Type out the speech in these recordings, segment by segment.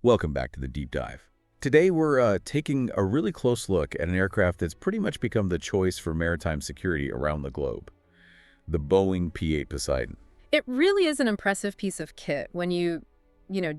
Welcome back to the Deep Dive. Today we're taking a really close look at an aircraft that's pretty much become the choice for maritime security around the globe. The Boeing P-8 Poseidon. It really is an impressive piece of kit. When you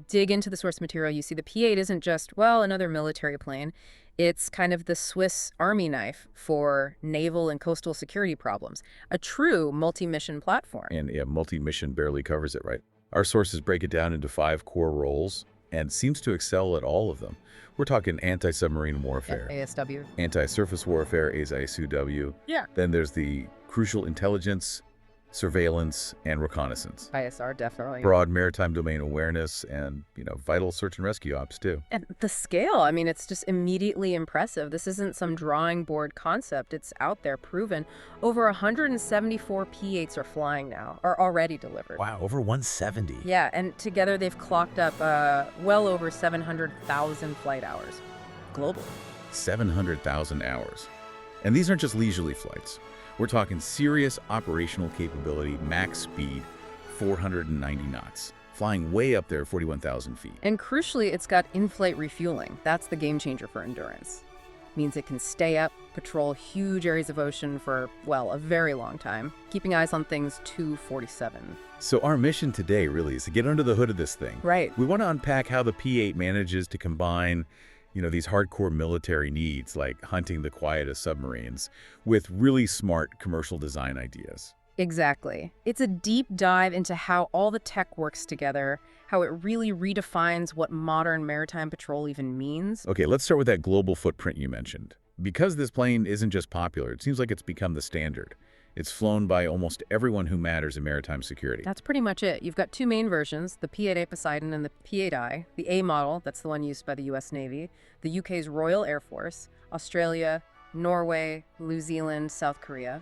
dig into the source material, you see the P-8 isn't just, well, another military plane. It's kind of the Swiss Army knife for naval and coastal security problems. A true multi-mission platform. And yeah, multi-mission barely covers it, right? Our sources break it down into 5 core roles and seems to excel at all of them. We're talking anti-submarine warfare. ASW. Anti-surface warfare, ASW. Yeah. Then there's the crucial intelligence, surveillance, and reconnaissance. ISR, definitely. Broad maritime domain awareness and, vital search and rescue ops, too. And the scale, I mean, it's just immediately impressive. This isn't some drawing board concept. It's out there, proven. Over 174 P-8s are flying now, are already delivered. Wow, over 170. Yeah, and together they've clocked up well over 700,000 flight hours globally. 700,000 hours. And these aren't just leisurely flights. We're talking serious operational capability, max speed, 490 knots, flying way up there, 41,000 feet. And crucially, it's got in-flight refueling. That's the game changer for endurance. Means it can stay up, patrol huge areas of ocean for, well, a very long time, keeping eyes on things 247. So our mission today really is to get under the hood of this thing. Right. We want to unpack how the P-8 manages to combine these hardcore military needs like hunting the quietest submarines with really smart commercial design ideas. Exactly. It's a deep dive into how all the tech works together, how it really redefines what modern maritime patrol even means. Okay, let's start with that global footprint you mentioned. Because this plane isn't just popular, it seems like it's become the standard. It's flown by almost everyone who matters in maritime security. That's pretty much it. You've got 2 main versions, the P-8A Poseidon and the P-8I. The A model, that's the one used by the US Navy, the UK's Royal Air Force, Australia, Norway, New Zealand, South Korea.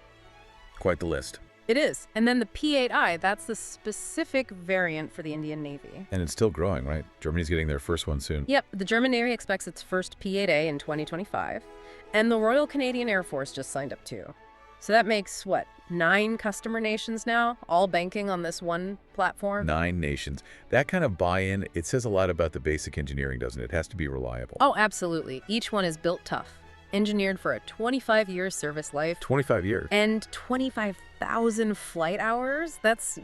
Quite the list. It is. And then the P-8I, that's the specific variant for the Indian Navy. And it's still growing, right? Germany's getting their first one soon. Yep, the German Navy expects its first P-8A in 2025. And the Royal Canadian Air Force just signed up too. So that makes, 9 customer nations now, all banking on this one platform? 9 nations. That kind of buy-in, it says a lot about the basic engineering, doesn't it? It has to be reliable. Oh, absolutely. Each one is built tough, engineered for a 25-year service life. 25 years. And 25,000 flight hours. That's,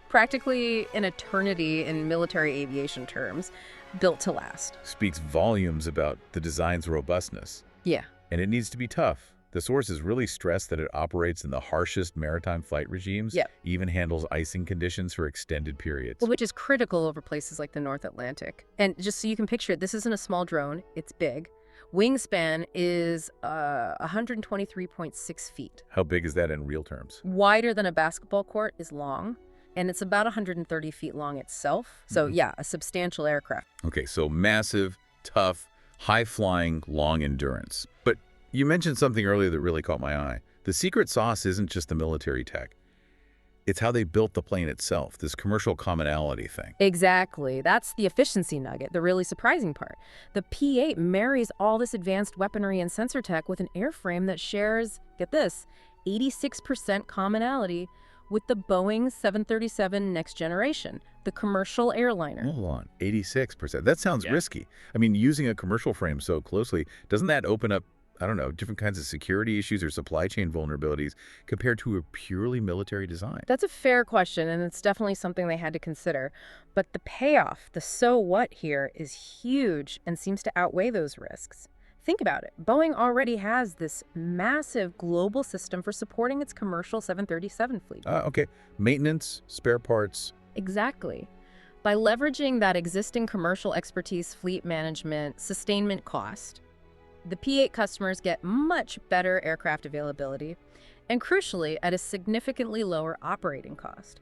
practically an eternity in military aviation terms, built to last. Speaks volumes about the design's robustness. Yeah. And it needs to be tough. The sources really stress that it operates in the harshest maritime flight regimes, Yep. even handles icing conditions for extended periods. Well, which is critical over places like the North Atlantic. And just so you can picture it, this isn't a small drone, it's big. Wingspan is 123.6 feet. How big is that in real terms? Wider than a basketball court is long, and it's about 130 feet long itself. So yeah, a substantial aircraft. Okay, so massive, tough, high-flying, long endurance. But you mentioned something earlier that really caught my eye. The secret sauce isn't just the military tech. It's how they built the plane itself, this commercial commonality thing. Exactly. That's the efficiency nugget, the really surprising part. The P-8 marries all this advanced weaponry and sensor tech with an airframe that shares, get this, 86% commonality with the Boeing 737 Next Generation, the commercial airliner. Hold on, 86%. That sounds risky. I mean, using a commercial frame so closely, doesn't that open up, I don't know, different kinds of security issues or supply chain vulnerabilities compared to a purely military design? That's a fair question, and it's definitely something they had to consider. But the payoff, the so what here, is huge and seems to outweigh those risks. Think about it. Boeing already has this massive global system for supporting its commercial 737 fleet. Okay. Maintenance, spare parts. Exactly. By leveraging that existing commercial expertise, fleet management, sustainment cost, the P-8 customers get much better aircraft availability and, crucially, at a significantly lower operating cost.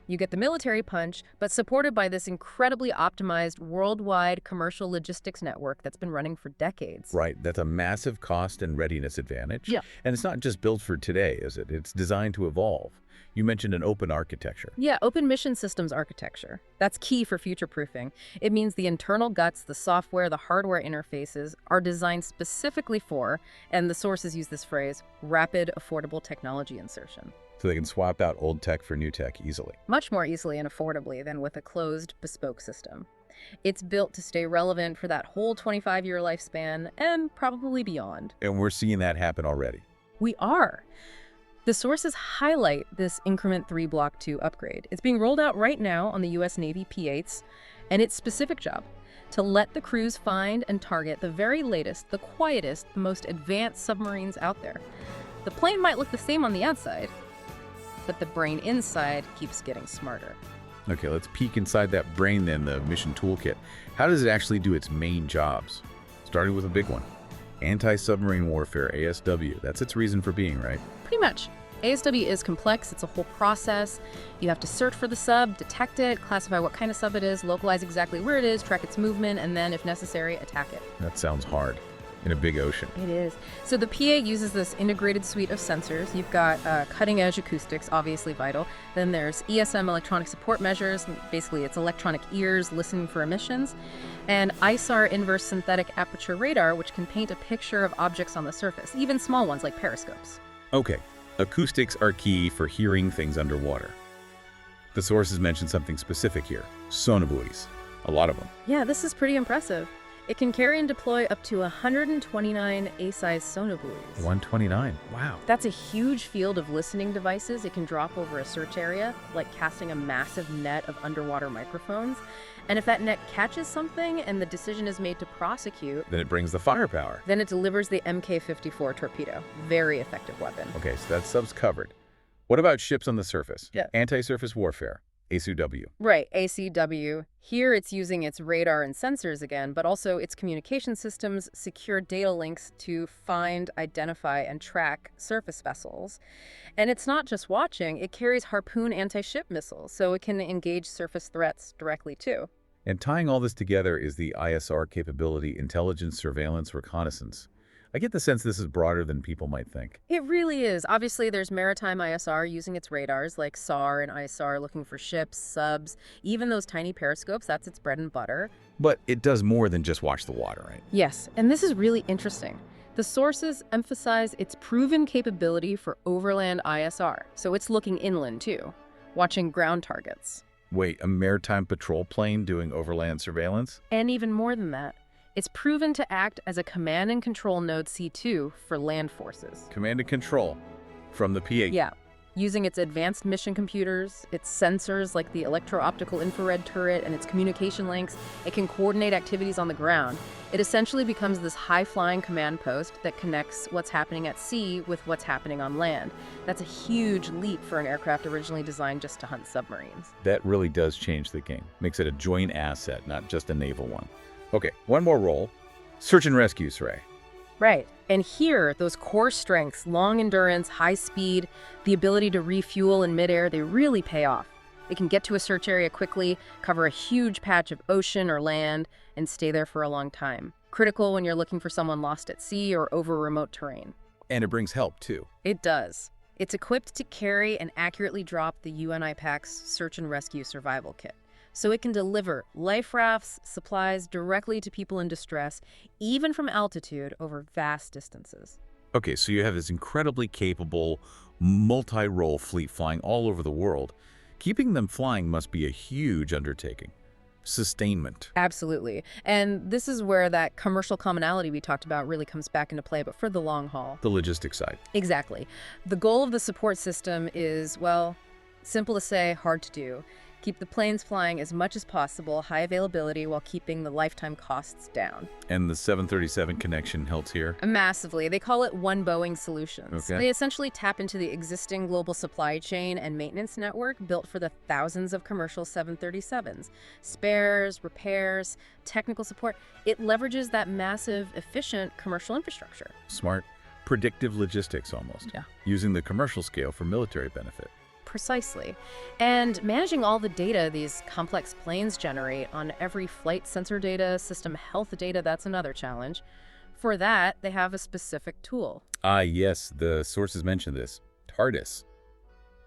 You get the military punch, but supported by this incredibly optimized worldwide commercial logistics network that's been running for decades. Right. That's a massive cost and readiness advantage. Yeah. And it's not just built for today, is it? It's designed to evolve. You mentioned an open architecture. Yeah, open mission systems architecture. That's key for future-proofing. It means the internal guts, the software, the hardware interfaces are designed specifically for, and the sources use this phrase, rapid, affordable technology insertion. So they can swap out old tech for new tech easily. Much more easily and affordably than with a closed, bespoke system. It's built to stay relevant for that whole 25-year lifespan and probably beyond. And we're seeing that happen already. We are. The sources highlight this Increment 3 Block 2 upgrade. It's being rolled out right now on the U.S. Navy P-8s, and its specific job, to let the crews find and target the very latest, the quietest, the most advanced submarines out there. The plane might look the same on the outside, but the brain inside keeps getting smarter. Okay, let's peek inside that brain then, the mission toolkit. How does it actually do its main jobs? Starting with a big one. Anti-submarine warfare, ASW. That's its reason for being, right? Pretty much. ASW is complex. It's a whole process. You have to search for the sub, detect it, classify what kind of sub it is, localize exactly where it is, track its movement, and then, if necessary, attack it. That sounds hard. In a big ocean. It is. So the P-8 uses this integrated suite of sensors. You've got cutting-edge acoustics, obviously vital. Then there's ESM, electronic support measures. Basically, it's electronic ears listening for emissions. And ISAR, inverse synthetic aperture radar, which can paint a picture of objects on the surface, even small ones like periscopes. Okay, acoustics are key for hearing things underwater. The sources mention something specific here. Sonobuoys. A lot of them. Yeah, this is pretty impressive. It can carry and deploy up to 129 A-size sonobuoys. 129. Wow. That's a huge field of listening devices it can drop over a search area, like casting a massive net of underwater microphones. And if that net catches something and the decision is made to prosecute, Then it brings the firepower. then it delivers the Mk-54 torpedo. Very effective weapon. Okay, so that sub's covered. What about ships on the surface? Yeah. Anti-surface warfare, ASUW. Right, ACW. Here it's using its radar and sensors again, but also its communication systems, secure data links to find, identify, and track surface vessels. And it's not just watching, it carries Harpoon anti-ship missiles, so it can engage surface threats directly too. And tying all this together is the ISR capability, intelligence, surveillance, reconnaissance. I get the sense this is broader than people might think. It really is. Obviously, there's maritime ISR using its radars, like SAR and ISAR, looking for ships, subs, even those tiny periscopes. That's its bread and butter. But it does more than just watch the water, right? Yes, and this is really interesting. The sources emphasize its proven capability for overland ISR, so it's looking inland too, watching ground targets. Wait, a maritime patrol plane doing overland surveillance? And even more than that, it's proven to act as a command and control node C2 for land forces. Command and control from the P-8. Yeah, using its advanced mission computers, its sensors like the electro-optical infrared turret, and its communication links, it can coordinate activities on the ground. It essentially becomes this high-flying command post that connects what's happening at sea with what's happening on land. That's a huge leap for an aircraft originally designed just to hunt submarines. That really does change the game. Makes it a joint asset, not just a naval one. Okay, one more role. Search and rescue, Saray. Right. And here, those core strengths, long endurance, high speed, the ability to refuel in midair, they really pay off. It can get to a search area quickly, cover a huge patch of ocean or land, and stay there for a long time. Critical when you're looking for someone lost at sea or over remote terrain. And it brings help, too. It does. It's equipped to carry and accurately drop the UNIPAC's Search and Rescue Survival Kit. So it can deliver life rafts, supplies directly to people in distress, even from altitude over vast distances. Okay, so you have this incredibly capable, multi-role fleet flying all over the world. Keeping them flying must be a huge undertaking. Sustainment. Absolutely. And this is where that commercial commonality we talked about really comes back into play, but for the long haul. The logistics side. Exactly. The goal of the support system is, well, simple to say, hard to do. Keep the planes flying as much as possible, high availability, while keeping the lifetime costs down. And the 737 connection helps here? Massively. They call it One Boeing Solutions. Okay. They essentially tap into the existing global supply chain and maintenance network built for the thousands of commercial 737s. Spares, repairs, technical support. It leverages that massive, efficient commercial infrastructure. Smart, predictive logistics almost. Yeah. Using the commercial scale for military benefit. Precisely. And managing all the data these complex planes generate on every flight sensor data, system health data, that's another challenge. For that, they have a specific tool. Ah, yes, the sources mentioned this. TARDIS.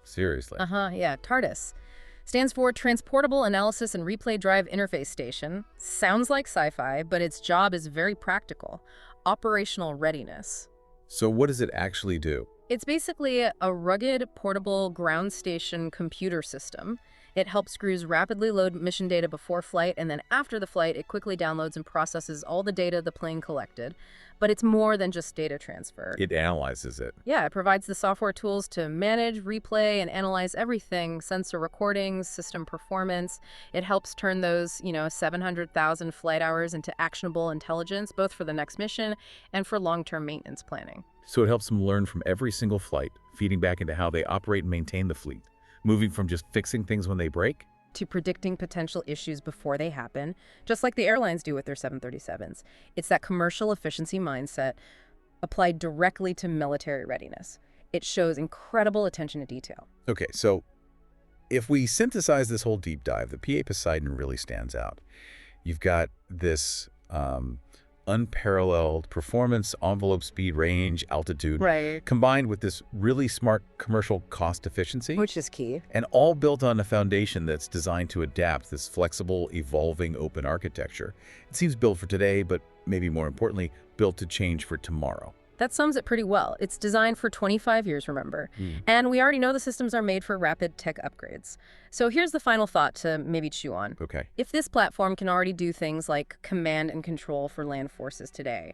Seriously. Yeah, TARDIS. Stands for Transportable Analysis and Replay Drive Interface Station. Sounds like sci-fi, but its job is very practical. Operational readiness. So what does it actually do? It's basically a rugged, portable ground station computer system. It helps crews rapidly load mission data before flight, and then after the flight, it quickly downloads and processes all the data the plane collected. But it's more than just data transfer. It analyzes it. Yeah, it provides the software tools to manage, replay, and analyze everything, sensor recordings, system performance. It helps turn those, 700,000 flight hours into actionable intelligence, both for the next mission and for long-term maintenance planning. So it helps them learn from every single flight, feeding back into how they operate and maintain the fleet, moving from just fixing things when they break to predicting potential issues before they happen, just like the airlines do with their 737s. It's that commercial efficiency mindset applied directly to military readiness. It shows incredible attention to detail. Okay, so if we synthesize this whole deep dive, the P-8 Poseidon really stands out. You've got this unparalleled performance, envelope, speed, range, altitude, Right. combined with this really smart commercial cost efficiency, Which is key. and all built on a foundation that's designed to adapt this flexible, evolving open architecture. It seems built for today, but maybe more importantly, built to change for tomorrow. That sums it pretty well. It's designed for 25 years, remember. And we already know the systems are made for rapid tech upgrades. So here's the final thought to maybe chew on. Okay. If this platform can already do things like command and control for land forces today,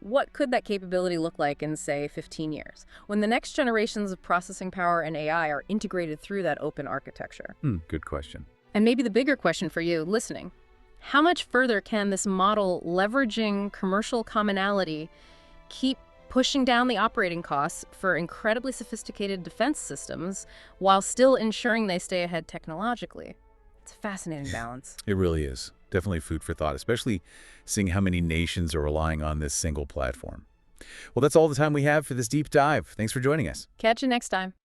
what could that capability look like in, say, 15 years, when the next generations of processing power and AI are integrated through that open architecture? Good question. And maybe the bigger question for you listening, how much further can this model leveraging commercial commonality keep pushing down the operating costs for incredibly sophisticated defense systems while still ensuring they stay ahead technologically? It's a fascinating balance. It really is. Definitely food for thought, especially seeing how many nations are relying on this single platform. Well, that's all the time we have for this deep dive. Thanks for joining us. Catch you next time.